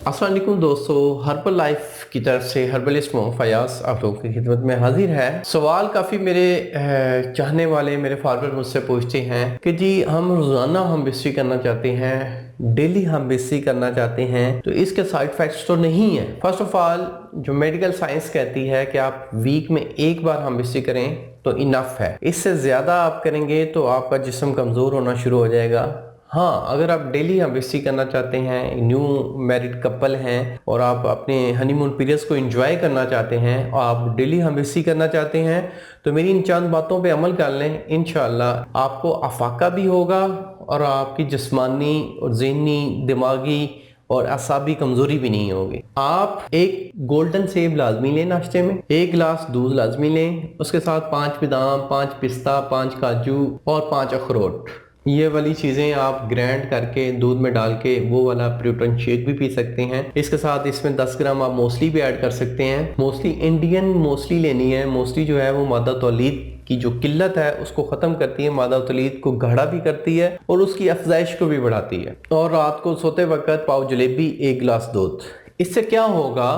अस्सलाम वालेकुम दोस्तों, हर्बल लाइफ की तरफ से हर्बलिस्ट मोहम्मद फयाज आप लोगों की खिदमत में हाजिर है। सवाल काफ़ी मेरे चाहने वाले मेरे फार्मर मुझसे पूछते हैं कि जी हम रोज़ाना हम बिस्ती करना चाहते हैं, डेली हम बिस्ती करना चाहते हैं, तो इसके साइड इफ़ेक्ट्स तो नहीं है। फर्स्ट ऑफ ऑल जो मेडिकल साइंस कहती है कि आप वीक में एक बार हम बिस्ती करें तो इनफ है। इससे ज़्यादा आप करेंगे तो आपका जिस्म कमज़ोर होना शुरू हो जाएगा। हाँ, अगर आप डेली हम्बेस्टी करना चाहते हैं, न्यू मैरिड कपल हैं और आप अपने हनीमून पीरियड्स को एंजॉय करना चाहते हैं और आप डेली हम्बेस्टी करना चाहते हैं, तो मेरी इन चंद बातों पे अमल कर लें। इंशाल्लाह आपको अफाका भी होगा और आपकी जिस्मानी और ज़हनी दिमागी और असाबी कमज़ोरी भी नहीं होगी। आप एक गोल्डन सेब लाजमी लें नाश्ते में, एक गिलास दूध लाजमी लें, उसके साथ 5 बादाम, 5 पिस्ता, 5 काजू और 5 अखरोट। ये वाली चीज़ें आप ग्राइंड करके दूध में डाल के वो वाला प्रोटीन शेक भी पी सकते हैं। इसके साथ इसमें 10 ग्राम आप मोसली भी ऐड कर सकते हैं। मोसली इंडियन मोसली लेनी है। मोसली जो है वो मादा तौलीद की जो किल्लत है उसको ख़त्म करती है, मादा तौलीद को गाढ़ा भी करती है और उसकी अफजाइश को भी बढ़ाती है। और रात को सोते वक्त पाव जलेबी, 1 गिलास दूध। इससे क्या होगा,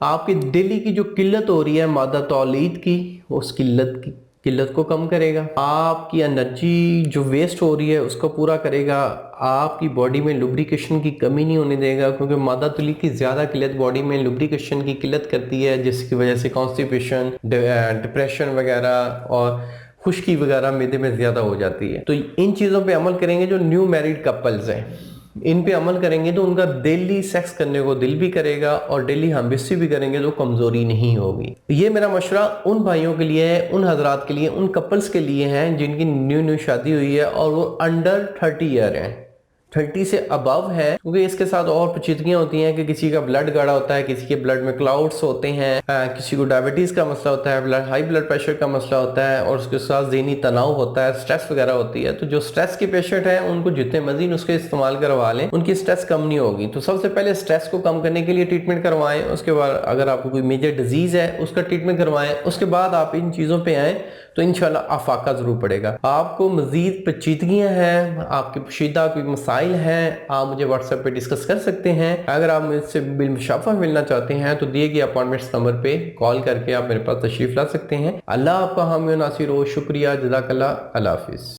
आपकी डेली की जो किल्लत हो रही है मादा तौलीद की, उस किल्लत को कम करेगा। आपकी एनर्जी जो वेस्ट हो रही है उसको पूरा करेगा। आपकी बॉडी में लुब्रिकेशन की कमी नहीं होने देगा, क्योंकि मादा तौलीद की ज़्यादा किल्लत बॉडी में लुब्रिकेशन की किल्लत करती है, जिसकी वजह से कॉन्स्टिपेशन, डिप्रेशन वगैरह और खुश्की वगैरह मैदे में ज़्यादा हो जाती है। तो इन चीज़ों पे अमल करेंगे। जो न्यू मैरिड कपल्स हैं, इन पे अमल करेंगे तो उनका डेली सेक्स करने को दिल भी करेगा और डेली हमबिस्ती भी करेंगे तो कमज़ोरी नहीं होगी। ये मेरा मशवरा उन भाइयों के लिए है, उन हजरात के लिए, उन कपल्स के लिए हैं जिनकी न्यू शादी हुई है और वो अंडर 30 ईयर हैं, 30 से अबव है। क्योंकि इसके साथ और पेचीदगियाँ होती हैं कि किसी का ब्लड गाढ़ा होता है, किसी के ब्लड में क्लाउड्स होते हैं, किसी को डायबिटीज़ का मसला होता है, हाई ब्लड प्रेशर का मसला होता है और उसके साथ ज़हनी तनाव होता है, स्ट्रेस वगैरह होती है। तो जो स्ट्रेस के पेशेंट हैं उनको जितने मजीद उसके इस्तेमाल करवा लें, उनकी स्ट्रेस कम नहीं होगी। तो सबसे पहले स्ट्रेस को कम करने के लिए ट्रीटमेंट करवाएं। उसके बाद अगर आपको कोई मेजर डिजीज़ है उसका ट्रीटमेंट करवाएं। उसके बाद आप इन चीज़ों पर आएँ तो इंशाल्लाह अफाका ज़रूर पड़ेगा। आपको मज़ीद पेचीदगियाँ हैं, आपके पोशीदा कोई मसाइल हैं, आप मुझे व्हाट्सएप पे डिस्कस कर सकते हैं। अगर आप मुझसे बिलमुशाफा मिलना चाहते हैं तो दिए गए अपॉइंटमेंट्स नंबर पे कॉल करके आप मेरे पास तशरीफ़ ला सकते हैं। अल्लाह आपका हामी नासिर हो। शुक्रिया, जज़ाकल्लाह, अल्लाह हाफ़िज़।